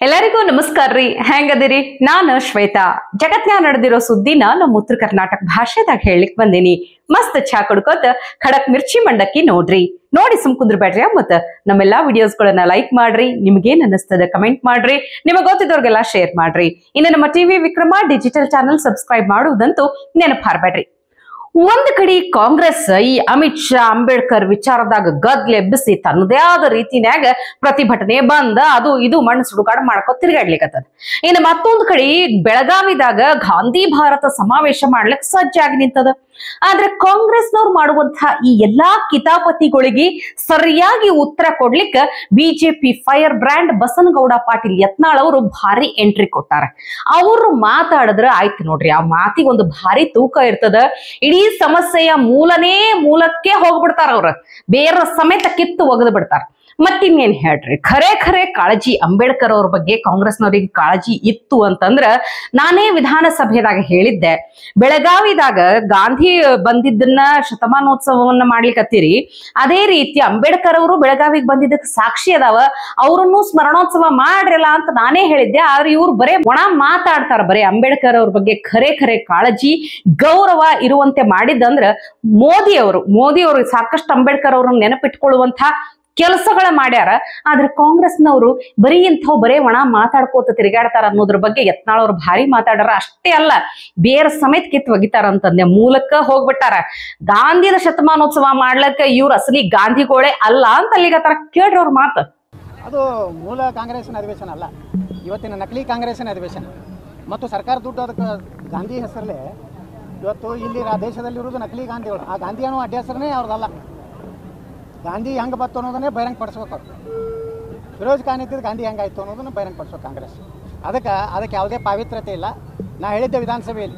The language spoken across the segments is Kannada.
ಎಲ್ಲರಿಗೂ ನಮಸ್ಕಾರ ರೀ. ಹೆಂಗದಿರಿ? ನಾನು ಶ್ವೇತಾ. ಜಗತ್ನ್ಯಾಗ ನಡೆದಿರೋ ಸುದ್ದಿನ ನಮ್ಮ ಉತ್ತರ ಕರ್ನಾಟಕ ಭಾಷೆದಾಗ ಹೇಳಲಿಕ್ ಬಂದೀನಿ. ಮಸ್ತ್ ಚಾ ಕುಡ್ಕೋತ ಖಡಕ್ ಮಿರ್ಚಿ ಮಂಡಕ್ಕಿ ನೋಡ್ರಿ. ನೋಡಿ ಸುಮ್ಕುಂದ್ರ ಬೇಡ್ರಿ. ಮತ್ತ ನಮ್ಮೆಲ್ಲಾ ವಿಡಿಯೋಸ್ಗಳನ್ನ ಲೈಕ್ ಮಾಡ್ರಿ. ನಿಮ್ಗೇನ್ ಅನ್ನಿಸ್ತದ ಕಮೆಂಟ್ ಮಾಡ್ರಿ. ನಿಮಗ್ ಗೊತ್ತಿದ್ದವ್ರಿಗೆಲ್ಲ ಶೇರ್ ಮಾಡ್ರಿ. ಇನ್ನು ನಮ್ಮ TV Vikrama digital channel subscribe ಮಾಡುವುದಂತೂ ನೆನಪಾರ್ಬೇಡ್ರಿ. ಒಂದ್ ಕಡೆ ಕಾಂಗ್ರೆಸ್ ಈ ಅಮಿತ್ ಶಾ ಅಂಬೇಡ್ಕರ್ ವಿಚಾರದಾಗ ಗದ್ಲೆಬ್ಬಿಸಿ ತನ್ನದೇ ಆದ ರೀತಿನ್ಯಾಗ ಪ್ರತಿಭಟನೆ ಬಂದ ಅದು ಇದು ಮಣ್ಣು ಸುಡುಗಾಡು ಮಾಡ್ಕೊ ತಿರ್ಗಾಡ್ಲಿಕ್ಕತ್ತದ. ಇನ್ನು ಮತ್ತೊಂದ್ ಕಡೆ ಬೆಳಗಾವಿದಾಗ ಗಾಂಧಿ ಭಾರತ ಸಮಾವೇಶ ಮಾಡ್ಲಿಕ್ ಸಜ್ಜಾಗಿ ನಿಂತದ. ಆದ್ರೆ ಕಾಂಗ್ರೆಸ್ನವ್ರು ಮಾಡುವಂತಹ ಈ ಎಲ್ಲಾ ಕಿತಾಪತಿಗಳಿಗೆ ಸರಿಯಾಗಿ ಉತ್ತರ ಕೊಡ್ಲಿಕ್ಕ BJP fire brand Basanagouda Patil Yatnal ಅವರು ಭಾರಿ ಎಂಟ್ರಿ ಕೊಟ್ಟಾರ. ಅವರು ಮಾತಾಡಿದ್ರ ಆಯ್ತು ನೋಡ್ರಿ, ಆ ಮಾತಿಗೆ ಒಂದು ಭಾರಿ ತೂಕ ಇರ್ತದ. ಇಡೀ ಸಮಸ್ಯೆಯ ಮೂಲಕ್ಕೆ ಹೋಗ್ಬಿಡ್ತಾರ. ಅವ್ರ ಬೇರೆ ಸಮೇತ ಕಿತ್ತು ಒಗೆದು ಬಿಡ್ತಾರ. ಮತ್ತಿನ್ನೇನ್ ಹೇಳ್ರಿ, ಖರೆ ಕಾಳಜಿ ಅಂಬೇಡ್ಕರ್ ಅವ್ರ ಬಗ್ಗೆ ಕಾಂಗ್ರೆಸ್ನವ್ರಿಗೆ ಕಾಳಜಿ ಇತ್ತು ಅಂತಂದ್ರ ನಾನೇ ವಿಧಾನಸಭೆದಾಗ ಹೇಳಿದ್ದೆ. ಬೆಳಗಾವಿದಾಗ ಗಾಂಧಿ ಬಂದಿದ್ದನ್ನ ಶತಮಾನೋತ್ಸವವನ್ನ ಮಾಡ್ಲಿಕ್ಕತ್ತೀರಿ, ಅದೇ ರೀತಿ ಅಂಬೇಡ್ಕರ್ ಅವರು ಬೆಳಗಾವಿಗೆ ಬಂದಿದ್ದಕ್ಕೆ ಸಾಕ್ಷಿ ಅದಾವ, ಅವರನ್ನು ಸ್ಮರಣೋತ್ಸವ ಮಾಡ್ರಲ್ಲ ಅಂತ ನಾನೇ ಹೇಳಿದ್ದೆ. ಆದ್ರೆ ಇವ್ರು ಬರೇ ಒಣ ಮಾತಾಡ್ತಾರ. ಬರೇ ಅಂಬೇಡ್ಕರ್ ಅವ್ರ ಬಗ್ಗೆ ಖರೆ ಕಾಳಜಿ ಗೌರವ ಇರುವಂತೆ ಮಾಡಿದ್ದಂದ್ರ ಮೋದಿ ಅವರು ಸಾಕಷ್ಟು ಅಂಬೇಡ್ಕರ್ ಅವ್ರನ್ನ ನೆನಪಿಟ್ಕೊಳ್ಳುವಂತ ಕೆಲಸಗಳ ಮಾಡ್ಯಾರ. ಆದ್ರೆ ಕಾಂಗ್ರೆಸ್ನವರು ಬರೇ ಒಣ ಮಾತಾಡ್ಕೋತ ತಿರುಗಾಡ್ತಾರ ಅನ್ನೋದ್ರ ಬಗ್ಗೆ ಯತ್ನಾಳ್ ಅವ್ರು ಭಾರಿ ಮಾತಾಡಾರ. ಅಷ್ಟೇ ಅಲ್ಲ, ಬೇರೆ ಸಮೇತ ಕಿತ್ತು ಒಗಿತಾರ ಅಂತಂದೆ ಮೂಲಕ ಹೋಗ್ಬಿಟ್ಟಾರ. ಗಾಂಧಿನ ಶತಮಾನೋತ್ಸವ ಮಾಡ್ಲಕ್ಕ ಇವ್ರ ಅಸಲಿ ಗಾಂಧಿಗಳೇ ಅಲ್ಲ ಅಂತ ಅಲ್ಲಿಗತ್ತಾರ. ಕೇಳ್ರಿ ಅವ್ರ ಮಾತು. ಅದು ಮೂಲ ಕಾಂಗ್ರೆಸ್ನ ಅಧಿವೇಶನ ಅಲ್ಲ, ಇವತ್ತಿನ ನಕಲಿ ಕಾಂಗ್ರೆಸ್ನ ಅಧಿವೇಶನ. ಮತ್ತು ಸರ್ಕಾರ ದುಡ್ಡು ಅದಕ್ಕೆ ಗಾಂಧಿ ಹೆಸರಲ್ಲೇ ಇವತ್ತು ಇಲ್ಲಿ ದೇಶದಲ್ಲಿರುವುದು ನಕಲಿ ಗಾಂಧಿಗಳು. ಆ ಗಾಂಧಿ ಅನ್ನೋ ಅಡ್ಡ ಹೆಸರೇ ಅವ್ರದ್ದಲ್ಲ. ಗಾಂಧಿ ಹೆಂಗೆ ಬತ್ತು ಅನ್ನೋದನ್ನೇ ಬಹಿರಂಗ ಪಡಿಸ್ಬೇಕು. ಅವ್ರು ಫಿರೋಜ್ ಖಾನ್ ಇದ್ದಿದ್ದು ಗಾಂಧಿ ಹೆಂಗಾಯ್ತು ಅನ್ನೋದನ್ನು ಬಹಿರಂಗ ಪಡಿಸ್ಬೇಕು ಕಾಂಗ್ರೆಸ್. ಅದಕ್ಕೆ ಯಾವುದೇ ಪಾವಿತ್ರ್ಯತೆ ಇಲ್ಲ. ನಾ ಹೇಳಿದ್ದೆ ವಿಧಾನಸಭೆಯಲ್ಲಿ,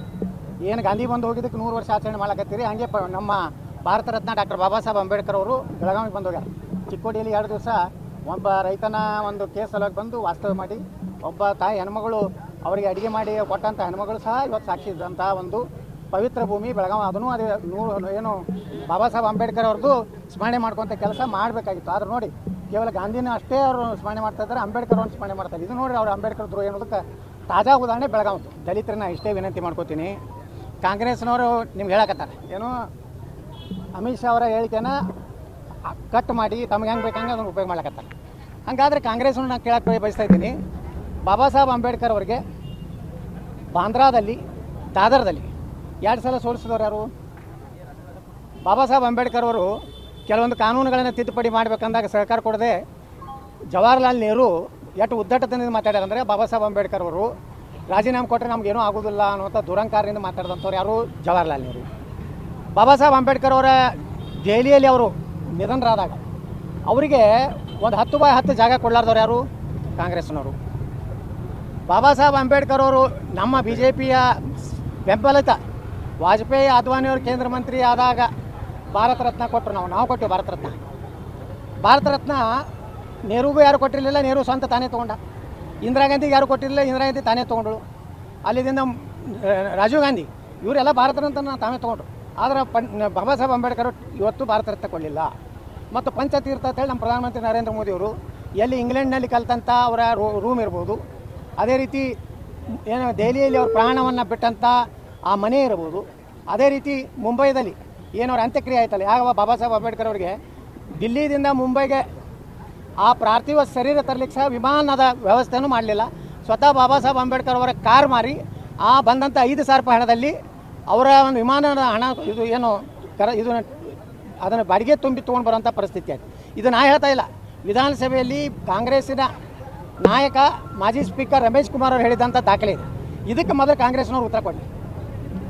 ಏನು ಗಾಂಧಿ ಬಂದು ಹೋಗಿದ್ದಕ್ಕೆ 100 ವರ್ಷ ಆಚರಣೆ ಮಾಡಕತ್ತೀರಿ. ಹಾಗೆ ನಮ್ಮ ಭಾರತ ರತ್ನ ಡಾಕ್ಟರ್ ಬಾಬಾ ಸಾಹೇಬ್ ಅಂಬೇಡ್ಕರ್ ಅವರು ಬೆಳಗಾವಿಗೆ ಬಂದು ಹೋಗ್ಯಾರ. ಚಿಕ್ಕೋಡಿಯಲ್ಲಿ 2 ದಿವಸ ಒಬ್ಬ ರೈತನ ಒಂದು ಕೇಸ್ ಸಲುವಾಗಿ ಬಂದು ವಾಸ್ತವ ಮಾಡಿ ಒಬ್ಬ ತಾಯಿ ಹೆಣ್ಮಗಳು ಅವರಿಗೆ ಅಡುಗೆ ಮಾಡಿ ಕೊಟ್ಟಂಥ ಹೆಣ್ಮಗಳು ಸಹ ಇವತ್ತು ಸಾಕ್ಷಿ ಇದ್ದಂಥ ಒಂದು ಪವಿತ್ರ ಭೂಮಿ ಬೆಳಗಾವಿ. ಅದನ್ನು ಅದೇ ಏನು ಬಾಬಾ ಸಾಹೇಬ್ ಅಂಬೇಡ್ಕರ್ ಅವ್ರದ್ದು ಸ್ಮರಣೆ ಮಾಡ್ಕೊತ ಕೆಲಸ ಮಾಡಬೇಕಾಗಿತ್ತು. ಆದ್ರೆ ನೋಡಿ, ಕೇವಲ ಗಾಂಧಿನ ಅಷ್ಟೇ ಅವರು ಸ್ಮರಣೆ ಮಾಡ್ತಾ ಇದ್ದಾರೆ, ಅಂಬೇಡ್ಕರ್ ಅವ್ರನ್ನ ಸ್ಮರಣೆ ಮಾಡ್ತಾರೆ. ಇದು ನೋಡಿ ಅವ್ರು ಅಂಬೇಡ್ಕರ್ ದ್ರೋಹ ಅನ್ನೋದಕ್ಕೆ ತಾಜಾ ಉದಾಹರಣೆ ಬೆಳಗಾವಿ. ದಲಿತರನ್ನ ಇಷ್ಟೇ ವಿನಂತಿ ಮಾಡ್ಕೋತೀನಿ, ಕಾಂಗ್ರೆಸ್ನವರು ನಿಮ್ಗೆ ಹೇಳಕತ್ತಾರೆ ಏನು ಅಮಿತ್ ಶಾ ಅವರ ಹೇಳಿಕೆನ ಕಟ್ ಮಾಡಿ ತಮ್ಗೆ ಹೆಂಗೆ ಬೇಕಂಗೆ ಅದನ್ನು ಉಪಯೋಗ ಮಾಡ್ಲಕತ್ತಾರೆ. ಹಾಗಾದರೆ ಕಾಂಗ್ರೆಸ್ನ ನಾನು ಕೇಳಕ್ಕೆ ಬಯಸ್ತಾ ಇದ್ದೀನಿ, ಬಾಬಾ ಸಾಹೇಬ್ ಅಂಬೇಡ್ಕರ್ ಅವ್ರಿಗೆ ಬಾಂದ್ರಾದಲ್ಲಿ ದಾದರ್ದಲ್ಲಿ 2 ಸಲ ಸೋಲಿಸಿದವರು ಯಾರು? ಬಾಬಾ ಸಾಹೇಬ್ ಅಂಬೇಡ್ಕರ್ ಅವರು ಕೆಲವೊಂದು ಕಾನೂನುಗಳನ್ನು ತಿದ್ದುಪಡಿ ಮಾಡಬೇಕಂದಾಗ ಸಹಕಾರ ಕೊಡದೆ ಜವಾಹರ್ಲಾಲ್ ನೆಹರು ಎಷ್ಟು ಉದ್ದಟತನದಿಂದ ಮಾತಾಡ್ಯಾರ ಅಂದರೆ, ಬಾಬಾ ಸಾಹೇಬ್ ಅಂಬೇಡ್ಕರ್ ಅವರು ರಾಜೀನಾಮೆ ಕೊಟ್ಟರೆ ನಮಗೇನೂ ಆಗೋದಿಲ್ಲ ಅನ್ನುವಂಥ ದುರಂಕಾರದಿಂದ ಮಾತಾಡಿದಂಥವ್ರು ಯಾರು? ಜವಾಹರ್ಲಾಲ್ ನೆಹರು. ಬಾಬಾ ಸಾಹೇಬ್ ಅಂಬೇಡ್ಕರ್ ಅವರ ದೆಹಲಿಯಲ್ಲಿ ಅವರು ನಿಧನರಾದಾಗ ಅವರಿಗೆ ಒಂದು 10x10 ಜಾಗ ಕೊಡಲಾರ್ದವ್ರು ಯಾರು? ಕಾಂಗ್ರೆಸ್ನವರು. ಬಾಬಾ ಸಾಹೇಬ್ ಅಂಬೇಡ್ಕರ್ ಅವರು ನಮ್ಮ BJPಯ ಬೆಂಬಲಿತ ವಾಜಪೇಯಿ ಅದ್ವಾನಿಯವರು ಕೇಂದ್ರ ಮಂತ್ರಿ ಆದಾಗ ಭಾರತ ರತ್ನ ಕೊಟ್ಟರು. ನಾವು ಕೊಟ್ಟೆವು ಭಾರತ ರತ್ನ. ನೆಹರುಗೂ ಯಾರು ಕೊಟ್ಟಿರಲಿಲ್ಲ, ನೆಹರು ಸ್ವಂತ ತಾನೇ ತೊಗೊಂಡ. ಇಂದಿರಾ ಗಾಂಧಿಗೆ ಯಾರು ಕೊಟ್ಟಿರಲಿಲ್ಲ, ಇಂದಿರಾ ಗಾಂಧಿ ತಾನೇ ತೊಗೊಂಡಳು. ಅಲ್ಲಿಂದ ರಾಜೀವ್ ಗಾಂಧಿ ಇವರೆಲ್ಲ ಭಾರತ ರತ್ನ ತಾವೇ ತೊಗೊಂಡ್ರು. ಆದರೆ ಬಾಬಾ ಸಾಹೇಬ್ ಅಂಬೇಡ್ಕರ್ ಇವತ್ತು ಭಾರತ ರತ್ನ ಕೊಡಲಿಲ್ಲ. ಮತ್ತು ಪಂಚತೀರ್ಥ ಅಂತೇಳಿ ನಮ್ಮ ಪ್ರಧಾನಮಂತ್ರಿ ನರೇಂದ್ರ ಮೋದಿಯವರು ಎಲ್ಲಿ ಇಂಗ್ಲೆಂಡ್ನಲ್ಲಿ ಕಲಿತಂಥ ಅವರ ರೂಮ್ ಇರ್ಬೋದು, ಅದೇ ರೀತಿ ಏನು ದೆಹಲಿಯಲ್ಲಿ ಅವ್ರ ಪ್ರಾಣವನ್ನು ಬಿಟ್ಟಂಥ ಆ ಮನೆ ಇರ್ಬೋದು, ಅದೇ ರೀತಿ ಮುಂಬೈದಲ್ಲಿ ಏನವ್ರ ಅಂತ್ಯಕ್ರಿಯೆ ಆಯ್ತಲ್ಲ, ಯಾವ ಬಾಬಾ ಸಾಹೇಬ್ ಅಂಬೇಡ್ಕರ್ ಅವರಿಗೆ ದಿಲ್ಲಿಯಿಂದ ಮುಂಬೈಗೆ ಆ ಪಾರ್ಥಿವ ಶರೀರ ತರಲಿಕ್ಕೆ ಸಹ ವಿಮಾನದ ವ್ಯವಸ್ಥೆನೂ ಮಾಡಲಿಲ್ಲ. ಸ್ವತಃ ಬಾಬಾ ಸಾಹೇಬ್ ಅಂಬೇಡ್ಕರ್ ಅವರ ಕಾರ್ ಮಾರಿ ಆ ಬಂದಂಥ 5,000 ರೂಪಾಯಿ ಹಣದಲ್ಲಿ ಅವರ ಒಂದು ವಿಮಾನದ ಹಣ ಇದು ಏನು ಅದನ್ನು ಬಾಡಿಗೆ ತುಂಬಿ ತೊಗೊಂಡು ಬರೋಂಥ ಪರಿಸ್ಥಿತಿ ಆಯಿತು. ಇದು ನಾ ಹೇಳ್ತಾ ಇಲ್ಲ, ವಿಧಾನಸಭೆಯಲ್ಲಿ ಕಾಂಗ್ರೆಸ್ಸಿನ ನಾಯಕ ಮಾಜಿ ಸ್ಪೀಕರ್ ರಮೇಶ್ ಕುಮಾರ್ ಅವರು ಹೇಳಿದಂಥ ದಾಖಲೆ ಇದೆ. ಇದಕ್ಕೆ ಮೊದಲು ಕಾಂಗ್ರೆಸ್ನವ್ರು ಉತ್ತರ ಕೊಡಲಿ.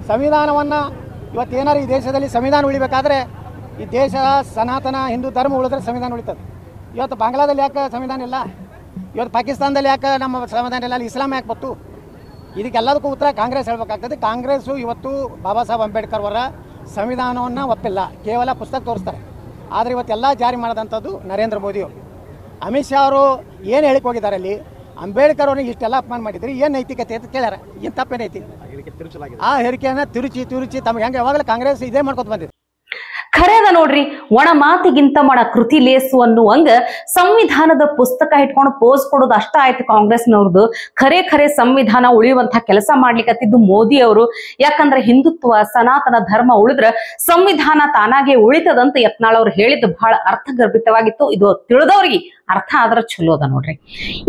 ಸಂವಿಧಾನವನ್ನು ಇವತ್ತೇನಾರು ಈ ದೇಶದಲ್ಲಿ ಸಂವಿಧಾನ ಉಳಿಬೇಕಾದ್ರೆ ಈ ದೇಶ ಸನಾತನ ಹಿಂದೂ ಧರ್ಮ ಉಳಿದ್ರೆ ಸಂವಿಧಾನ ಉಳಿತದೆ. ಇವತ್ತು ಬಾಂಗ್ಲಾದಲ್ಲಿ ಯಾಕೆ ಸಂವಿಧಾನ ಇಲ್ಲ? ಇವತ್ತು ಪಾಕಿಸ್ತಾನದಲ್ಲಿ ಯಾಕೆ ನಮ್ಮ ಸಂವಿಧಾನ ಇಲ್ಲ? ಅಲ್ಲಿ ಇಸ್ಲಾಂ ಯಾಕೆ ಬಂತು? ಇದಕ್ಕೆಲ್ಲದಕ್ಕೂ ಉತ್ತರ ಕಾಂಗ್ರೆಸ್ ಹೇಳಬೇಕಾಗ್ತದೆ. ಕಾಂಗ್ರೆಸ್ಸು ಇವತ್ತು ಬಾಬಾ ಸಾಹೇಬ್ ಅಂಬೇಡ್ಕರ್ ಅವರ ಸಂವಿಧಾನವನ್ನು ಒಪ್ಪಿಲ್ಲ, ಕೇವಲ ಪುಸ್ತಕ ತೋರಿಸ್ತಾರೆ. ಆದರೆ ಇವತ್ತೆಲ್ಲ ಜಾರಿ ಮಾಡಿದಂಥದ್ದು ನರೇಂದ್ರ ಮೋದಿಯವರು. ಅಮಿತ್ ಶಾ ಅವರು ಏನು ಹೇಳಿಕೆ ಹೋಗಿದ್ದಾರೆ ಅಲ್ಲಿ, ಅಂಬೇಡ್ಕರ್ ಅವ್ರಿಗೆ ಇಷ್ಟೆಲ್ಲ ಅಪಮಾನ ಮಾಡಿದ್ರಿ, ಏನು ನೈತಿಕತೆ ಅಂತ ಕೇಳ್ಯಾರ. ಏನು ತಪ್ಪೇನೈತಿ? ಆ ಹೇಳಿಕೆಯನ್ನು ತಿರುಚಿ ತಮಗೆ ಹೆಂಗೆ ಯಾವಾಗಲೂ ಕಾಂಗ್ರೆಸ್ ಇದೇ ಮಾಡ್ಕೊತ ಬಂದಿದೆ. ಖರೇದ ನೋಡ್ರಿ, ಒಣ ಮಾತಿಗಿಂತ ಒಣ ಕೃತಿ ಲೇಸು ಅನ್ನುವಂಗ ಸಂವಿಧಾನದ ಪುಸ್ತಕ ಇಟ್ಕೊಂಡು ಪೋಸ್ ಕೊಡೋದು ಅಷ್ಟ ಆಯ್ತು ಕಾಂಗ್ರೆಸ್ನವ್ರದ್ದು. ಖರೆ ಸಂವಿಧಾನ ಉಳಿಯುವಂತ ಕೆಲಸ ಮಾಡ್ಲಿಕ್ಕತ್ತಿದ್ದು ಮೋದಿ ಅವರು. ಯಾಕಂದ್ರೆ ಹಿಂದುತ್ವ ಸನಾತನ ಧರ್ಮ ಉಳಿದ್ರ ಸಂವಿಧಾನ ತಾನಾಗೆ ಉಳಿತದಂತ ಯತ್ನಾಳ್ ಅವ್ರು ಹೇಳಿದ್ದು ಬಹಳ ಅರ್ಥಗರ್ಭಿತವಾಗಿತ್ತು. ಇದು ತಿಳಿದವ್ರಿಗೆ ಅರ್ಥ ಆದ್ರ ಚಲೋ ಅದ ನೋಡ್ರಿ.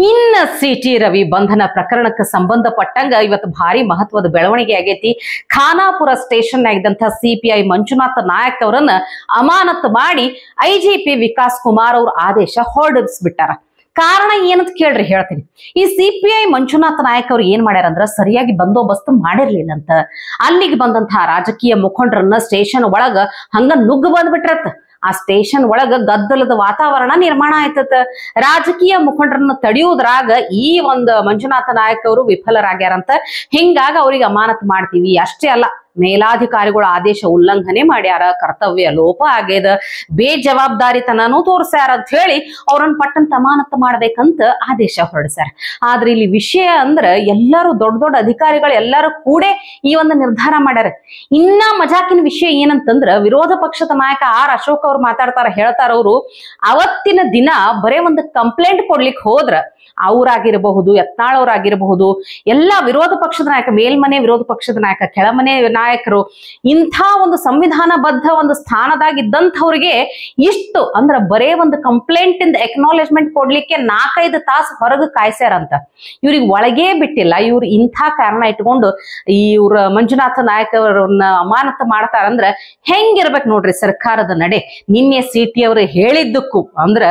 ಇನ್ನ ಸಿಟಿ ರವಿ ಬಂಧನ ಪ್ರಕರಣಕ್ಕೆ ಸಂಬಂಧಪಟ್ಟಂಗ ಇವತ್ತು ಭಾರಿ ಮಹತ್ವದ ಬೆಳವಣಿಗೆ ಆಗೈತಿ. ಖಾನಾಪುರ ಸ್ಟೇಷನ್ ಆಗಿದ್ದಂತ ಸಿಪಿಐ ಮಂಜುನಾಥ ನಾಯಕ್ ಅವರನ್ನ ಅಮಾನತು ಮಾಡಿ ಐಜಿಪಿ ವಿಕಾಸ್ ಕುಮಾರ್ ಅವ್ರ ಆದೇಶ ಹೊರಡಿಸ್ಬಿಟ್ಟಾರ. ಕಾರಣ ಏನಂತ ಕೇಳ್ರಿ ಹೇಳ್ತೀನಿ. ಈ ಸಿಪಿಐ ಮಂಜುನಾಥ ನಾಯಕ್ ಅವ್ರು ಏನ್ ಮಾಡ್ಯಾರ ಅಂದ್ರ ಸರಿಯಾಗಿ ಬಂದೋಬಸ್ತ್ ಮಾಡಿರ್ಲಿಲ್ಲಂತ. ಅಲ್ಲಿಗೆ ಬಂದಂತಹ ರಾಜಕೀಯ ಮುಖಂಡರನ್ನ ಸ್ಟೇಷನ್ ಒಳಗ ಹಂಗ ನುಗ್ಗು ಬಂದ್ಬಿಟ್ರತ್. ಆ ಸ್ಟೇಷನ್ ಒಳಗ ಗದ್ದಲದ ವಾತಾವರಣ ನಿರ್ಮಾಣ ಆಯ್ತದ. ರಾಜಕೀಯ ಮುಖಂಡರನ್ನ ತಡೆಯುವುದ್ರಾಗ ಈ ಒಂದು ಮಂಜುನಾಥ ನಾಯಕ್ ಅವರು ವಿಫಲರಾಗ್ಯಾರಂತ. ಹಿಂಗಾಗಿ ಅವ್ರಿಗೆ ಅಮಾನತ್ ಮಾಡ್ತೀವಿ. ಅಷ್ಟೇ ಅಲ್ಲ, ಮೇಲಾಧಿಕಾರಿಗಳ ಆದೇಶ ಉಲ್ಲಂಘನೆ ಮಾಡ್ಯಾರ, ಕರ್ತವ್ಯ ಲೋಪ ಆಗ್ಯದ, ಬೇಜವಾಬ್ದಾರಿತನೂ ತೋರ್ಸ್ಯಾರ ಅಂತ ಹೇಳಿ ಅವ್ರನ್ನ ಪಟ್ಟಂತ ಅಮಾನತ್ ಮಾಡ್ಬೇಕಂತ ಆದೇಶ ಹೊರಡಿಸ್ಯಾರ. ಆದ್ರೆ ಇಲ್ಲಿ ವಿಷಯ ಅಂದ್ರ ಎಲ್ಲರೂ ದೊಡ್ಡ ಅಧಿಕಾರಿಗಳು ಎಲ್ಲರೂ ಕೂಡೇ ಈ ಒಂದು ನಿರ್ಧಾರ ಮಾಡ್ಯಾರ. ಇನ್ನ ಮಜಾಕಿನ ವಿಷಯ ಏನಂತಂದ್ರ ವಿರೋಧ ಪಕ್ಷದ ನಾಯಕ ಆರ್ ಅಶೋಕ್ ಅವ್ರು ಮಾತಾಡ್ತಾರ, ಹೇಳ್ತಾರ ಅವರು ಅವತ್ತಿನ ದಿನ ಬರೇ ಒಂದು ಕಂಪ್ಲೇಂಟ್ ಕೊಡ್ಲಿಕ್ಕೆ ಹೋದ್ರ ಅವ್ರಾಗಿರಬಹುದು, ಯತ್ನಾಳ್ ಅವ್ರಾಗಿರಬಹುದು, ಎಲ್ಲಾ ವಿರೋಧ ಪಕ್ಷದ ನಾಯಕ, ಮೇಲ್ಮನೆ ವಿರೋಧ ಪಕ್ಷದ ನಾಯಕ, ಕೆಳಮನೆ ನಾಯಕರು, ಇಂಥ ಒಂದು ಸಂವಿಧಾನಬದ್ಧ ಒಂದು ಸ್ಥಾನದಾಗಿದ್ದಂಥವ್ರಿಗೆ ಇಷ್ಟು ಅಂದ್ರ ಬರೇ ಒಂದು ಕಂಪ್ಲೇಂಟ್ ಇಂದ ಎಕ್ನಾಲೇಜ್ಮೆಂಟ್ ಕೊಡ್ಲಿಕ್ಕೆ 4-5 ತಾಸು ಹೊರಗೆ ಕಾಯ್ಸ್ಯಾರಂತ. ಇವ್ರಿಗೆ ಒಳಗೇ ಬಿಟ್ಟಿಲ್ಲ. ಇವ್ರು ಇಂಥ ಕಾರಣ ಇಟ್ಕೊಂಡು ಇವ್ರ ಮಂಜುನಾಥ ನಾಯಕ್ ಅವರನ್ನ ಅಮಾನತು ಮಾಡ್ತಾರಂದ್ರ ಹೆಂಗಿರ್ಬೇಕು ನೋಡ್ರಿ ಸರ್ಕಾರದ ನಡೆ. ನಿನ್ನೆ ಸಿಟಿ ಅವರು ಹೇಳಿದ್ದಕ್ಕೂ ಅಂದ್ರ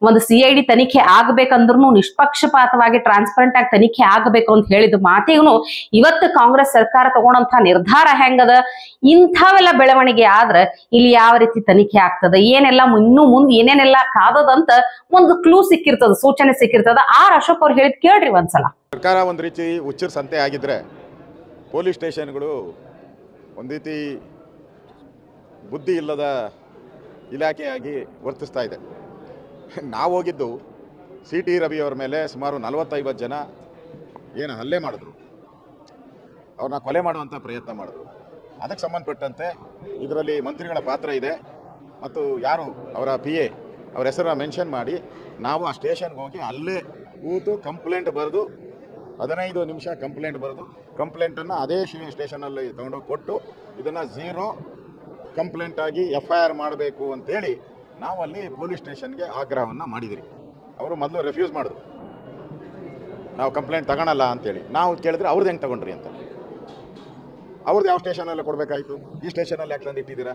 ಒಂದು CID ತನಿಖೆ ಆಗ್ಬೇಕಂದ್ರೂ ನಿಷ್ಪಕ್ಷಪಾತವಾಗಿ ಟ್ರಾನ್ಸ್ಪರೆಂಟ್ ಆಗಿ ತನಿಖೆ ಆಗಬೇಕು ಅಂತ ಹೇಳಿದ ಮಾತಿಗೂ ಇವತ್ತು ಕಾಂಗ್ರೆಸ್ ಸರ್ಕಾರ ತಗೊಂಡಂತ ನಿರ್ಧಾರ ಹೆಂಗದ. ಇಂಥವೆಲ್ಲ ಬೆಳವಣಿಗೆ ಆದ್ರ ಇಲ್ಲಿ ಯಾವ ರೀತಿ ತನಿಖೆ ಆಗ್ತದ, ಏನೆಲ್ಲ ಇನ್ನು ಮುಂದೆ ಏನೇನೆಲ್ಲ ಕಾದದಂತ ಒಂದು ಕ್ಲೂ ಸಿಕ್ಕಿರ್ತದ, ಸೂಚನೆ ಸಿಕ್ಕಿರ್ತದ. ಆರ್ ಅಶೋಕ್ ಅವ್ರು ಹೇಳಿದ್ ಕೇಳ್ರಿ ಒಂದ್ಸಲ. ಸರ್ಕಾರ ಒಂದ್ ರೀತಿ ಹುಚ್ಚರ ಸಂತೆ ಆಗಿದ್ರೆ ಪೊಲೀಸ್ ಸ್ಟೇಷನ್ಗಳು ಒಂದ್ ರೀತಿ ಬುದ್ಧಿ ಇಲ್ಲದ ಇಲಾಖೆಯಾಗಿ ವರ್ತಿಸ್ತಾ ಇದೆ. ನಾವು ಹೋಗಿದ್ದು ಸಿಟಿ ರವಿ ಅವರ ಮೇಲೆ ಸುಮಾರು 40-50 ಜನ ಏನು ಹಲ್ಲೆ ಮಾಡಿದ್ರು, ಅವ್ರನ್ನ ಕೊಲೆ ಮಾಡುವಂಥ ಪ್ರಯತ್ನ ಮಾಡಿದ್ರು. ಅದಕ್ಕೆ ಸಂಬಂಧಪಟ್ಟಂತೆ ಇದರಲ್ಲಿ ಮಂತ್ರಿಗಳ ಪಾತ್ರ ಇದೆ ಮತ್ತು ಯಾರು ಅವರ PA ಅವರ ಹೆಸರನ್ನ ಮೆನ್ಷನ್ ಮಾಡಿ ನಾವು ಆ ಸ್ಟೇಷನ್ಗೆ ಹೋಗಿ ಅಲ್ಲೇ ಕೂತು ಕಂಪ್ಲೇಂಟ್ ಬರೆದು 15 ನಿಮಿಷ ಕಂಪ್ಲೇಂಟ್ ಬರೆದು ಕಂಪ್ಲೇಂಟನ್ನು ಅದೇ ಸ್ಟೇಷನಲ್ಲಿ ತಗೊಂಡೋಗಿ ಕೊಟ್ಟು ಇದನ್ನು 0 ಕಂಪ್ಲೇಂಟ್ ಆಗಿ FIR ಮಾಡಬೇಕು ಅಂತೇಳಿ ನಾವು ಅಲ್ಲಿ ಪೊಲೀಸ್ ಸ್ಟೇಷನ್ಗೆ ಆಗ್ರಹವನ್ನು ಮಾಡಿದಿರಿ. ಅವರು ಮೊದಲು ರೆಫ್ಯೂಸ್ ಮಾಡಿದ್ರು, ನಾವು ಕಂಪ್ಲೇಂಟ್ ತಗೊಳಲ್ಲ ಅಂತೇಳಿ. ನಾವು ಕೇಳಿದ್ರೆ ಅವ್ರದ್ದು ಹೆಂಗೆ ತಗೊಂಡ್ರಿ ಅಂತ. ಅವ್ರದ್ದು ಯಾವ ಸ್ಟೇಷನಲ್ಲಿ ಕೊಡಬೇಕಾಯಿತು, ಈ ಸ್ಟೇಷನಲ್ಲಿ ಯಾಕೆ ತಂದು ಇಟ್ಟಿದ್ದೀರಾ,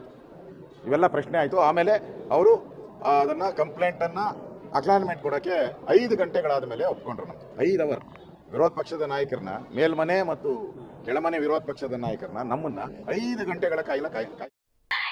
ಇವೆಲ್ಲ ಪ್ರಶ್ನೆ ಆಯಿತು. ಆಮೇಲೆ ಅವರು ಅದನ್ನು ಕಂಪ್ಲೇಂಟನ್ನು ಅಕ್ನಾಲೇಜ್ಮೆಂಟ್ ಕೊಡೋಕ್ಕೆ 5 ಗಂಟೆಗಳಾದ ಮೇಲೆ ಒಪ್ಕೊಂಡ್ರು. ನಮ್ಗೆ 5 ಅವರ್ ವಿರೋಧ ಪಕ್ಷದ ನಾಯಕರನ್ನ, ಮೇಲ್ಮನೆ ಮತ್ತು ಕೆಳಮನೆ ವಿರೋಧ ಪಕ್ಷದ ನಾಯಕರನ್ನ, ನಮ್ಮನ್ನ 5 ಗಂಟೆಗಳ ಕಾಯ್ಲ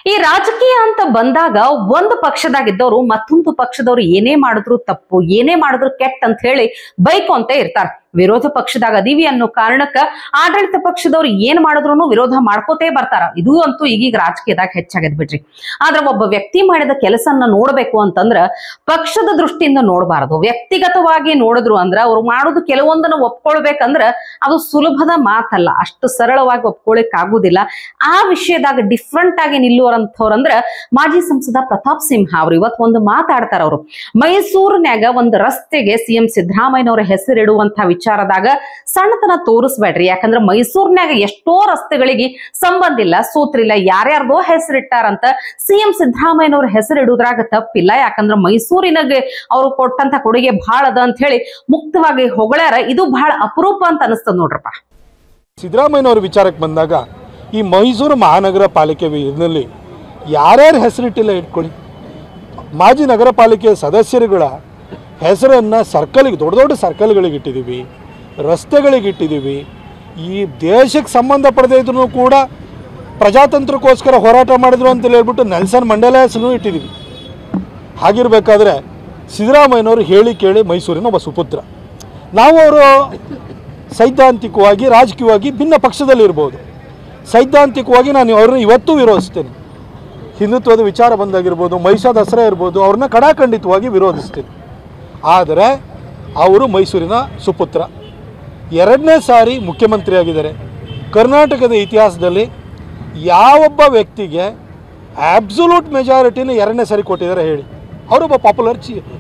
ಈ ರಾಜಕೀಯ ಅಂತ ಬಂದಾಗ ಒಂದು ಪಕ್ಷದಾಗಿದ್ದವರು ಮತ್ತೊಂದು ಪಕ್ಷದವ್ರು ಏನೇ ಮಾಡಿದ್ರು ತಪ್ಪು, ಏನೇ ಮಾಡಿದ್ರು ಕೆಟ್ಟ ಅಂತ ಹೇಳಿ ಬೈಕೊಂತ ಇರ್ತಾರ. ವಿರೋಧ ಪಕ್ಷದಾಗ ಅದೀವಿ ಅನ್ನೋ ಕಾರಣಕ್ಕ ಆಡಳಿತ ಪಕ್ಷದವ್ರು ಏನ್ ಮಾಡಿದ್ರು ವಿರೋಧ ಮಾಡ್ಕೋತೇ ಬರ್ತಾರ. ಇದು ಅಂತೂ ಈಗೀಗ ರಾಜಕೀಯದಾಗ ಹೆಚ್ಚಾಗದ್ ಬಿಡ್ರಿ. ಆದ್ರೆ ಒಬ್ಬ ವ್ಯಕ್ತಿ ಮಾಡಿದ ಕೆಲಸನ್ನ ನೋಡ್ಬೇಕು ಅಂತಂದ್ರ ಪಕ್ಷದ ದೃಷ್ಟಿಯಿಂದ ನೋಡಬಾರದು, ವ್ಯಕ್ತಿಗತವಾಗಿ ನೋಡಿದ್ರು ಅಂದ್ರ ಅವ್ರು ಮಾಡೋದು ಕೆಲವೊಂದನ್ನ ಒಪ್ಕೊಳ್ಬೇಕಂದ್ರ ಅದು ಸುಲಭದ ಮಾತಲ್ಲ, ಅಷ್ಟು ಸರಳವಾಗಿ ಒಪ್ಕೊಳಕ್ ಆಗುದಿಲ್ಲ. ಆ ವಿಷಯದಾಗ ಡಿಫ್ರೆಂಟ್ ಆಗಿ ನಿಲ್ಲುವಂಥವ್ರಂದ್ರ ಮಾಜಿ ಸಂಸದ ಪ್ರತಾಪ್ ಸಿಂಹ ಅವ್ರು ಇವತ್ತು ಒಂದು ಮಾತಾಡ್ತಾರ. ಅವರು ಮೈಸೂರಿನ್ಯಾಗ ಒಂದು ರಸ್ತೆಗೆ CM ಸಿದ್ದರಾಮಯ್ಯನವರ ಹೆಸರಿಡುವಂತ ವಿಚಾರದಾಗ ಸಣ್ಣತನ ತೋರಿಸ್ಬೇಡ್ರಿ. ಯಾಕಂದ್ರೆ ಮೈಸೂರಿನಾಗ ಎಷ್ಟೋ ರಸ್ತೆಗಳಿಗೆ ಸಂಬಂಧ ಇಲ್ಲ, ಸೂತ್ರಿಲ್ಲ, ಯಾರ್ಯಾರ್ದೋ ಹೆಸರಿಟ್ಟಾರಂತ CM ಸಿದ್ದರಾಮಯ್ಯನವ್ರ ಹೆಸರಿಡುವುದ್ರಾಗ ತಪ್ಪಿಲ್ಲ. ಯಾಕಂದ್ರೆ ಮೈಸೂರಿನಾಗೆ ಅವ್ರು ಕೊಟ್ಟಂತ ಕೊಡುಗೆ ಬಹಳ ಅದ ಅಂತ ಹೇಳಿ ಮುಕ್ತವಾಗಿ ಹೊಗಳಾರ. ಇದು ಬಹಳ ಅಪರೂಪ ಅಂತ ಅನಿಸ್ತದ ನೋಡ್ರಪ್ಪ. ಸಿದ್ದರಾಮಯ್ಯನವ್ರ ವಿಚಾರಕ್ಕೆ ಬಂದಾಗ ಈ ಮೈಸೂರು ಮಹಾನಗರ ಪಾಲಿಕೆಯಲ್ಲಿ ಯಾರ್ಯಾರ ಹೆಸರಿಟ್ಟಿಲ್ಲ ಇಟ್ಕೊಳ್ಳಿ. ಮಾಜಿ ನಗರ ಪಾಲಿಕೆ ಸದಸ್ಯರುಗಳ ಹೆಸರನ್ನು ಸರ್ಕಲ್ಗೆ, ದೊಡ್ಡ ದೊಡ್ಡ ಸರ್ಕಲ್ಗಳಿಗೆ ಇಟ್ಟಿದ್ದೀವಿ, ರಸ್ತೆಗಳಿಗೆ ಇಟ್ಟಿದ್ದೀವಿ. ಈ ದೇಶಕ್ಕೆ ಸಂಬಂಧಪಡದೇ ಇದ್ರೂ ಕೂಡ ಪ್ರಜಾತಂತ್ರಕ್ಕೋಸ್ಕರ ಹೋರಾಟ ಮಾಡಿದ್ರು ಅಂತ ಹೇಳ್ಬಿಟ್ಟು ನೆಲ್ಸನ್ ಮಂಡೇಲಾ ಹೆಸರು ಇಟ್ಟಿದ್ದೀವಿ. ಹಾಗಿರಬೇಕಾದ್ರೆ ಸಿದ್ದರಾಮಯ್ಯನವರು ಹೇಳಿ ಕೇಳಿ ಮೈಸೂರಿನ ಒಬ್ಬ ಸುಪುತ್ರ. ನಾವು ಅವರು ಸೈದ್ಧಾಂತಿಕವಾಗಿ ರಾಜಕೀಯವಾಗಿ ಭಿನ್ನ ಪಕ್ಷದಲ್ಲಿರ್ಬೋದು. ಸೈದ್ಧಾಂತಿಕವಾಗಿ ನಾನು ಅವ್ರನ್ನ ಇವತ್ತೂ ವಿರೋಧಿಸ್ತೇನೆ. ಹಿಂದುತ್ವದ ವಿಚಾರ ಬಂದಾಗಿರ್ಬೋದು, ಮಹಿಷಾ ದಸರಾ ಇರ್ಬೋದು, ಅವ್ರನ್ನ ಕಡಾಖಂಡಿತವಾಗಿ ವಿರೋಧಿಸ್ತೀನಿ. ಆದರೆ ಅವರು ಮೈಸೂರಿನ ಸುಪುತ್ರ, 2ನೇ ಸಾರಿ ಮುಖ್ಯಮಂತ್ರಿಯಾಗಿದ್ದಾರೆ. ಕರ್ನಾಟಕದ ಇತಿಹಾಸದಲ್ಲಿ ಯಾವೊಬ್ಬ ವ್ಯಕ್ತಿಗೆ ಆಬ್ಸಲ್ಯೂಟ್ ಮೆಜಾರಿಟಿನ 2ನೇ ಸಾರಿ ಕೊಟ್ಟಿದ್ದಾರೆ ಹೇಳಿ. ಅವರೊಬ್ಬ ಪಾಪ್ಯುಲರ್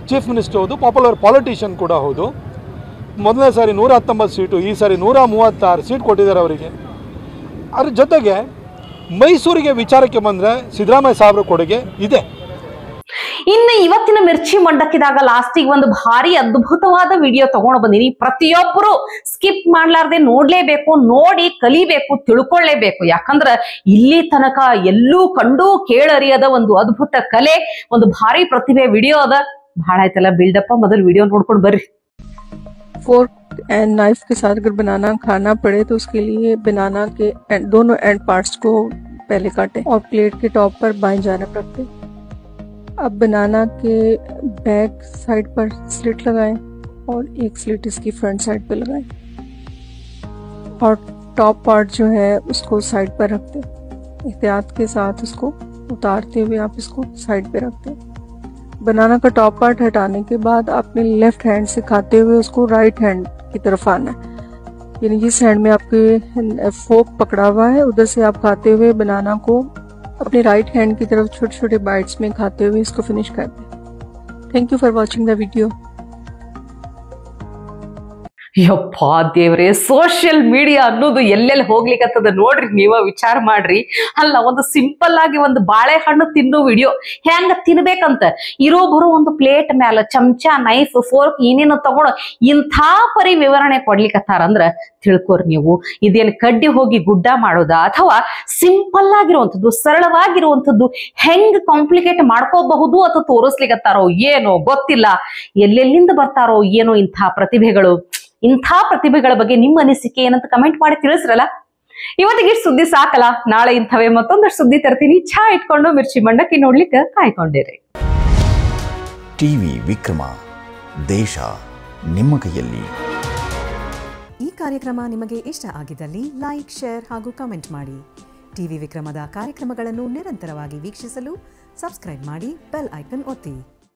ಚೀಫ್ ಮಿನಿಸ್ಟರ್ ಹೌದು, ಪಾಪ್ಯುಲರ್ ಪಾಲಿಟಿಷಿಯನ್ ಕೂಡ ಹೌದು. ಮೊದಲನೇ ಸಾರಿ 119 ಸೀಟು, ಈ ಸಾರಿ 136 ಸೀಟ್ ಕೊಟ್ಟಿದ್ದಾರೆ ಅವರಿಗೆ. ಅದ್ರ ಜೊತೆಗೆ ಮೈಸೂರಿಗೆ ವಿಚಾರಕ್ಕೆ ಬಂದರೆ ಸಿದ್ದರಾಮಯ್ಯ ಸಾಹೇಬ್ರ ಕೊಡುಗೆ ಇದೆ. ಇನ್ನು ಇವತ್ತಿನ ಮಿರ್ಚಿ ಮಂಡಕ್ಕಿದಾಗ ಲಾಸ್ಟಿಗೆ ಒಂದು ಭಾರಿ ಅದ್ಭುತವಾದ ವಿಡಿಯೋ ತಗೊಂಡು ಬಂದಿನಿ. ಪ್ರತಿಯೊಬ್ಬರು ಸ್ಕಿಪ್ ಮಾಡ್ಲಾರ್ದೆ ನೋಡ್ಲೇಬೇಕು, ನೋಡಿ ಕಲಿಬೇಕು, ತಿಳ್ಕೊಳ್ಳೇಬೇಕು. ಯಾಕಂದ್ರ ಇಲ್ಲಿ ತನಕ ಎಲ್ಲೂ ಕಂಡು ಕೇಳರಿಯದ ಒಂದು ಅದ್ಭುತ ಕಲೆ, ಒಂದು ಭಾರಿ ಪ್ರತಿಭೆ ವಿಡಿಯೋ ಅದ. ಬಹಳ ಆಯ್ತಲ್ಲ ಬಿಲ್ಡಪ್ಪ, ಮೊದಲು ವಿಡಿಯೋ ನೋಡ್ಕೊಂಡು ಬರ್ರಿ. फोर्क एंड नाइफ के साथ अगर बनाना खाना पड़े तो उसके लिए बनाना के दोनों एंड पार्ट्स को पहले काटें और प्लेट के टॉप पर बाएं जानब रखें. अब बनाना के बैक साइड पर स्लिट लगाएं और एक स्लिट इसकी फ्रंट साइड पे लगाएं और टॉप पार्ट जो है उसको साइड पर रख दें. एहतियात के साथ उसको उतारते हुए आप इसको साइड पे रख दें. बनाना का टॉप पार्ट हटाने के बाद अपने लेफ्ट हैंड से खाते हुए उसको राइट हैंड की तरफ आना है. यानी जिस हैंड में आपके फोक पकड़ा हुआ है उधर से आप खाते हुए बनाना को अपने राइट हैंड की तरफ छोटे छोटे बाइट्स में खाते हुए इसको फिनिश कर दें. Thank you for watching the video. ಯಪ್ಪಾ ದೇವ್ರೆ, ಸೋಷಿಯಲ್ ಮೀಡಿಯಾ ಅನ್ನೋದು ಎಲ್ಲೆಲ್ಲಿ ಹೋಗ್ಲಿಕ್ಕತ್ತದ ನೋಡ್ರಿ, ನೀವ ವಿಚಾರ ಮಾಡ್ರಿ. ಅಲ್ಲ, ಒಂದು ಸಿಂಪಲ್ ಆಗಿ ಒಂದು ಬಾಳೆಹಣ್ಣು ತಿನ್ನೋ ವಿಡಿಯೋ ಹೆಂಗ ತಿನ್ಬೇಕಂತ ಇರೋ ಬರೋ ಒಂದು ಪ್ಲೇಟ್ ಮ್ಯಾಲ ಚಮಚ, ನೈಫ್, ಫೋರ್ಕ್ ಏನೇನು ತಗೊಂಡು ಇಂಥ ಪರಿ ವಿವರಣೆ ಕೊಡ್ಲಿಕ್ಕತ್ತಾರ ಅಂದ್ರ ತಿಳ್ಕೋರಿ ನೀವು. ಇದೇನು ಕಡ್ಡಿ ಹೋಗಿ ಗುಡ್ಡ ಮಾಡೋದ ಅಥವಾ ಸಿಂಪಲ್ ಆಗಿರುವಂಥದ್ದು, ಸರಳವಾಗಿರುವಂಥದ್ದು ಹೆಂಗ್ ಕಾಂಪ್ಲಿಕೇಟ್ ಮಾಡ್ಕೋಬಹುದು ಅಥವಾ ತೋರಿಸ್ಲಿಕ್ಕತ್ತಾರೋ ಏನೋ ಗೊತ್ತಿಲ್ಲ. ಎಲ್ಲೆಲ್ಲಿಂದ ಬರ್ತಾರೋ ಏನೋ ಇಂಥ ಪ್ರತಿಭೆಗಳು. ಇಂಥ ಪ್ರತಿಭೆಗಳ ಬಗ್ಗೆ ನಿಮ್ಮ ಅನಿಸಿಕೆ ಏನಂತ ಕಮೆಂಟ್ ಮಾಡಿ ತಿಳಿಸ್ರಲ್ಲ. ಇವತ್ತಿಗೆ ಸುದ್ದಿ ಸಾಕಲ್ಲ, ನಾಳೆ ಇಂಥವೇ ಮತ್ತೊಂದಷ್ಟು ಸುದ್ದಿ ತರ್ತೀನಿ. ಚಹಾ ಇಟ್ಕೊಂಡು ಮಿರ್ಚಿ ಮಂಡಕ್ಕಿ ನೋಡ್ಲಿಕ್ಕೆ ಕಾಯ್ಕೊಂಡಿರಿ. ಟಿವಿ ವಿಕ್ರಮ, ದೇಶ ನಿಮ್ಮ ಕೈಯಲ್ಲಿ. ಈ ಕಾರ್ಯಕ್ರಮ ನಿಮಗೆ ಇಷ್ಟ ಆಗಿದ್ದಲ್ಲಿ ಲೈಕ್, ಶೇರ್ ಹಾಗೂ ಕಮೆಂಟ್ ಮಾಡಿ. ಟಿವಿ ವಿಕ್ರಮದ ಕಾರ್ಯಕ್ರಮಗಳನ್ನು ನಿರಂತರವಾಗಿ ವೀಕ್ಷಿಸಲು ಸಬ್ಸ್ಕ್ರೈಬ್ ಮಾಡಿ, ಬೆಲ್ ಐಕನ್ ಒತ್ತಿ.